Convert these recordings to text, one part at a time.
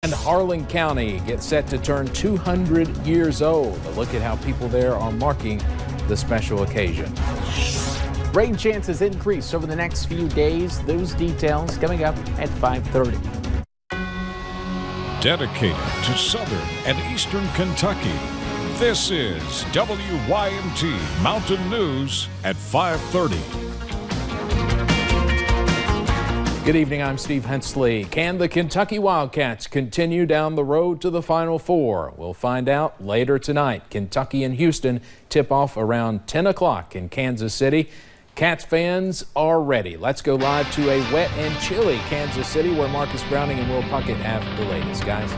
And Harlan County gets set to turn 200 years old. A look at how people there are marking the special occasion. Rain chances increase over the next few days. Those details coming up at 5:30. Dedicated to Southern and Eastern Kentucky, this is WYMT Mountain News at 5:30. Good evening, I'm Steve Hensley. Can the Kentucky Wildcats continue down the road to the Final Four? We'll find out later tonight. Kentucky and Houston tip off around 10 o'clock in Kansas City. Cats fans are ready. Let's go live to a wet and chilly Kansas City where Marcus Browning and Will Puckett have the latest, guys.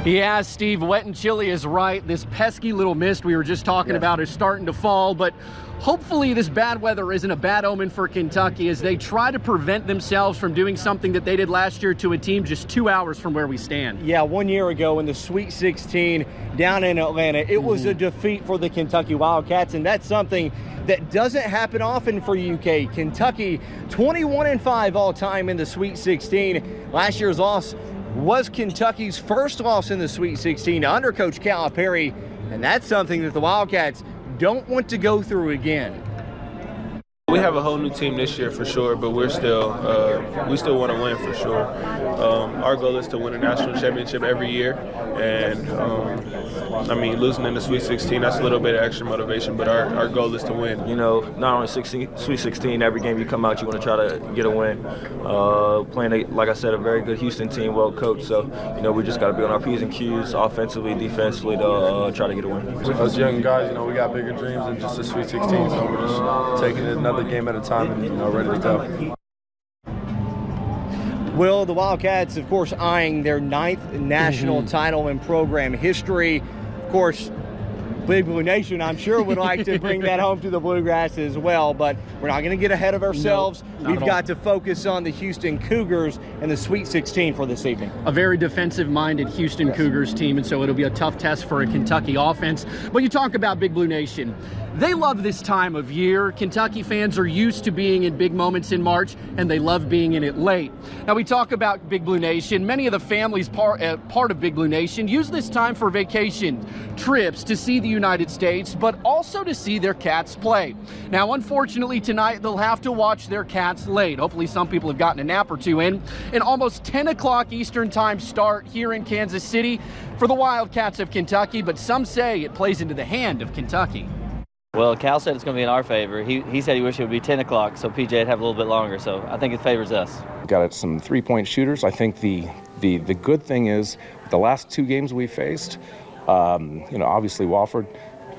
Yeah, Steve, wet and chilly is right. This pesky little mist we were just talking about is starting to fall, but hopefully this bad weather isn't a bad omen for Kentucky as they try to prevent themselves from doing something that they did last year to a team just 2 hours from where we stand. Yeah, 1 year ago in the Sweet 16 down in Atlanta, it was a defeat for the Kentucky Wildcats, and that's something that doesn't happen often for UK. Kentucky 21-5 all time in the Sweet 16. Last year's loss was Kentucky's first loss in the Sweet 16 under Coach Calipari, and that's something that the Wildcats don't want to go through again. We have a whole new team this year for sure, but we still want to win for sure. Our goal is to win a national championship every year, and I mean, losing in the Sweet 16, that's a little bit of extra motivation, but our goal is to win. You know, not only Sweet 16, every game you come out, you want to try to get a win. Playing, like I said, a very good Houston team, well coached, so, you know, we just got to be on our P's and Q's offensively, defensively to try to get a win. As young guys, you know, we got bigger dreams than just the Sweet 16, so we're just taking it another game at a time and, you know, ready to go. Will, the Wildcats, of course, eyeing their 9th national title in program history. Of course, Big Blue Nation, I'm sure, would like to bring that home to the Bluegrass as well, but we're not going to get ahead of ourselves. We've got to focus on the Houston Cougars and the Sweet 16 for this evening. A very defensive-minded Houston Cougars team, and so it'll be a tough test for a Kentucky offense. But you talk about Big Blue Nation. They love this time of year. Kentucky fans are used to being in big moments in March, and they love being in it late. Now, we talk about Big Blue Nation. Many of the families part of Big Blue Nation use this time for vacation trips to see the United States, but also to see their cats play. Now, unfortunately, tonight they'll have to watch their cats late. Hopefully, some people have gotten a nap or two in. An almost 10 o'clock Eastern time start here in Kansas City for the Wildcats of Kentucky, but some say it plays into the hand of Kentucky. Well, Cal said it's going to be in our favor. He said he wished it would be 10 o'clock, so PJ'd have a little bit longer, so I think it favors us. Got some three-point shooters. I think the good thing is the last 2 games we faced, you know, obviously Wofford,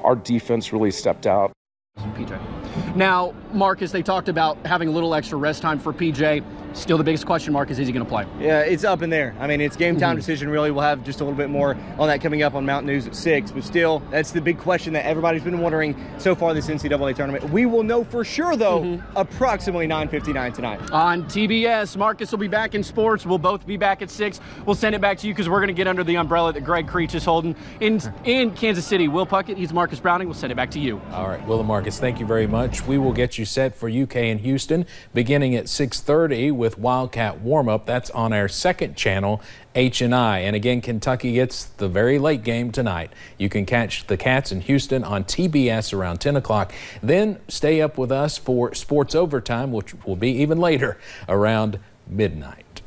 our defense really stepped out. PJ. Now, Marcus, they talked about having a little extra rest time for PJ. Still the biggest question mark is he going to play? Yeah, it's up in there. I mean, it's game time decision, really. We'll have just a little bit more on that coming up on Mountain News at 6. But still, that's the big question that everybody's been wondering so far this NCAA tournament. We will know for sure, though, approximately 9:59 tonight. On TBS, Marcus will be back in sports. We'll both be back at 6. We'll send it back to you because we're going to get under the umbrella that Greg Creech is holding in Kansas City. Will Puckett, he's Marcus Browning. We'll send it back to you. All right, Will and Marcus, thank you very much. We will get you set for UK and Houston beginning at 6:30 with Wildcat warm-up. That's on our second channel, H&I. And again, Kentucky gets the very late game tonight. You can catch the Cats in Houston on TBS around 10 o'clock. Then stay up with us for Sports Overtime, which will be even later, around midnight.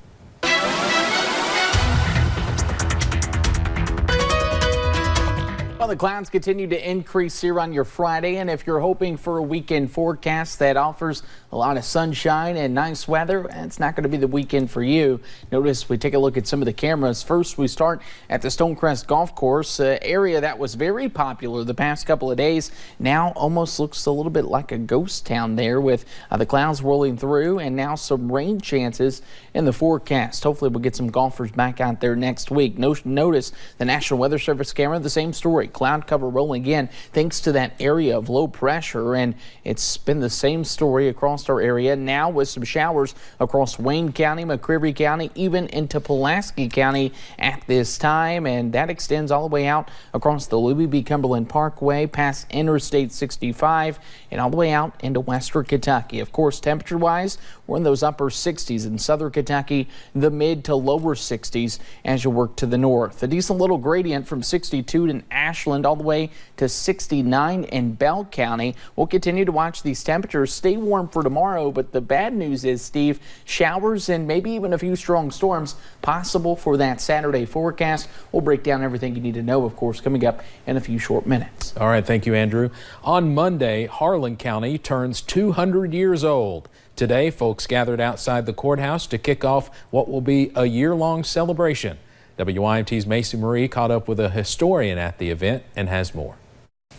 Well, the clouds continue to increase here on your Friday, and if you're hoping for a weekend forecast that offers a lot of sunshine and nice weather, it's not going to be the weekend for you. Notice we take a look at some of the cameras. First, we start at the Stonecrest Golf Course, area that was very popular the past couple of days. Now almost looks a little bit like a ghost town there with the clouds rolling through and now some rain chances in the forecast. Hopefully we'll get some golfers back out there next week. Notice the National Weather Service camera, the same story. Cloud cover rolling again thanks to that area of low pressure, and it's been the same story across our area now with some showers across Wayne County, McCreary County, even into Pulaski County at this time, and that extends all the way out across the Louis B. Cumberland Parkway past Interstate 65 and all the way out into western Kentucky. Of course, temperature-wise, We're in those upper 60s in southern Kentucky, the mid to lower 60s as you work to the north. A decent little gradient from 62 in Ashland all the way to 69 in Bell County. We'll continue to watch these temperatures stay warm for tomorrow, but the bad news is, Steve, showers and maybe even a few strong storms possible for that Saturday forecast. We'll break down everything you need to know, of course, coming up in a few short minutes. All right, thank you, Andrew. On Monday, Harlan County turns 200 years old. Today, folks gathered outside the courthouse to kick off what will be a year-long celebration. WYMT's Macy Marie caught up with a historian at the event and has more.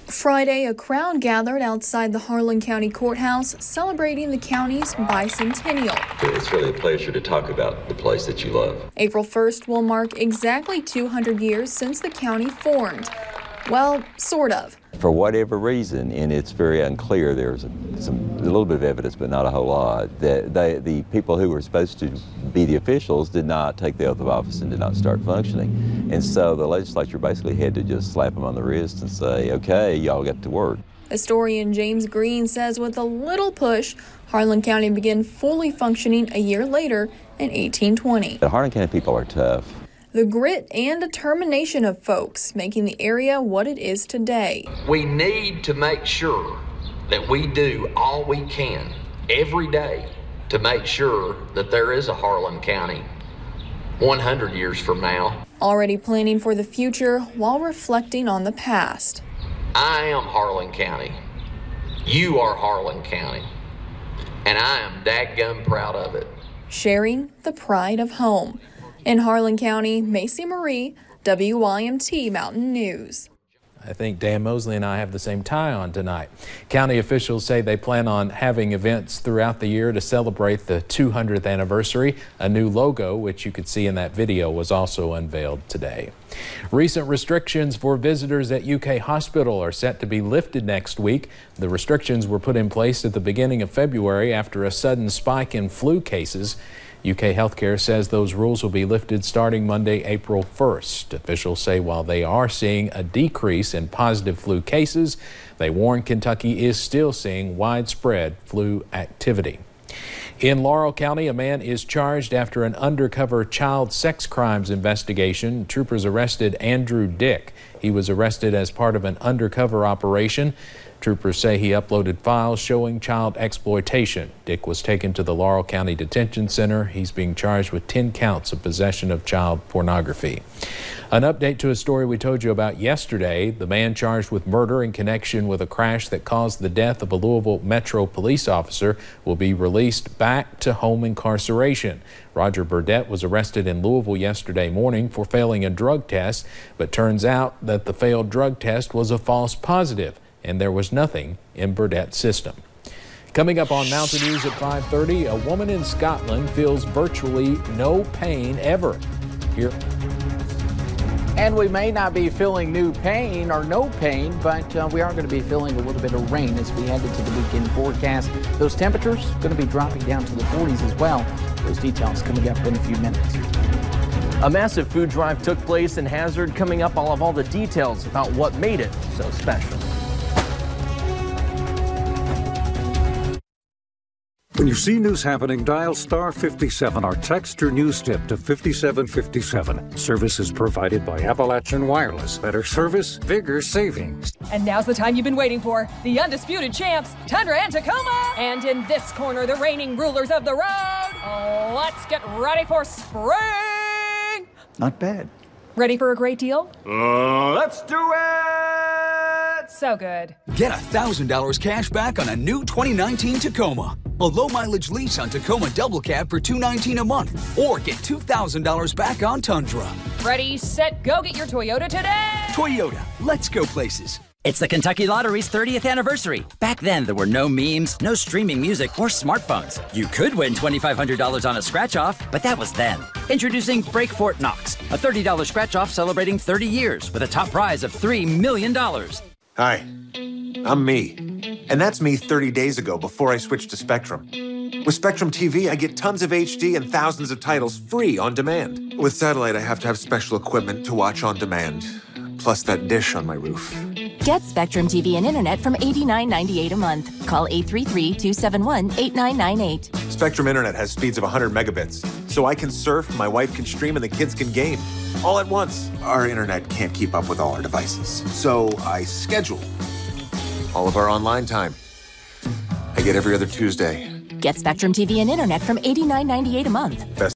Friday, a crowd gathered outside the Harlan County Courthouse celebrating the county's bicentennial. It's really a pleasure to talk about the place that you love. April 1st will mark exactly 200 years since the county formed. Well, sort of. For whatever reason, and it's very unclear, there's a little bit of evidence, but not a whole lot, that the people who were supposed to be the officials did not take the oath of office and did not start functioning. And so the legislature basically had to just slap them on the wrist and say, okay, y'all get to work. Historian James Green says with a little push, Harlan County began fully functioning a year later in 1820. The Harlan County people are tough. The grit and determination of folks making the area what it is today. We need to make sure that we do all we can every day to make sure that there is a Harlan County 100 years from now. Already planning for the future while reflecting on the past. I am Harlan County. You are Harlan County. And I am dadgum proud of it. Sharing the pride of home. In Harlan County, Macy Marie, WYMT Mountain News. I think Dan Mosley and I have the same tie on tonight. County officials say they plan on having events throughout the year to celebrate the 200th anniversary. A new logo, which you could see in that video, was also unveiled today. Recent restrictions for visitors at UK Hospital are set to be lifted next week. The restrictions were put in place at the beginning of February after a sudden spike in flu cases. UK Healthcare says those rules will be lifted starting Monday, April 1st. Officials say while they are seeing a decrease in positive flu cases, they warn Kentucky is still seeing widespread flu activity. In Laurel County, a man is charged after an undercover child sex crimes investigation. Troopers arrested Andrew Dick. He was arrested as part of an undercover operation. Troopers say he uploaded files showing child exploitation. Dick was taken to the Laurel County Detention Center. He's being charged with 10 counts of possession of child pornography. An update to a story we told you about yesterday. The man charged with murder in connection with a crash that caused the death of a Louisville Metro police officer will be released back to home incarceration. Roger Burdett was arrested in Louisville yesterday morning for failing a drug test, but turns out that the failed drug test was a false positive, and there was nothing in Burdett's system. Coming up on Mountain News at 5:30, a woman in Scotland feels virtually no pain ever. Here. And we may not be feeling new pain or no pain, but we are going to be feeling a little bit of rain as we head into the weekend forecast. Those temperatures going to be dropping down to the 40s as well. Those details coming up in a few minutes. A massive food drive took place in Hazard. Coming up, I'll have all the details about what made it so special. When you see news happening, dial star 57 or text your news tip to 5757. Service is provided by Appalachian Wireless. Better service, bigger savings. And now's the time you've been waiting for. The undisputed champs, Tundra and Tacoma. And in this corner, the reigning rulers of the road. Let's get ready for spring. Not bad. Ready for a great deal? Let's do it! So good. Get $1,000 cash back on a new 2019 Tacoma. A low-mileage lease on Tacoma Double Cab for $219 a month. Or get $2,000 back on Tundra. Ready, set, go. Get your Toyota today. Toyota, let's go places. It's the Kentucky Lottery's 30th anniversary. Back then, there were no memes, no streaming music, or smartphones. You could win $2,500 on a scratch-off, but that was then. Introducing Break Fort Knox, a $30 scratch-off celebrating 30 years with a top prize of $3 million. Hi, I'm me. And that's me 30 days ago before I switched to Spectrum. With Spectrum TV, I get tons of HD and thousands of titles free on demand. With satellite, I have to have special equipment to watch on demand, plus that dish on my roof. Get Spectrum TV and Internet from $89.98 a month. Call 833-271-8998. Spectrum Internet has speeds of 100 megabits, so I can surf, my wife can stream, and the kids can game. All at once. Our internet can't keep up with all our devices, so I schedule all of our online time. I get every other Tuesday. Get Spectrum TV and Internet from $89.98 a month. Best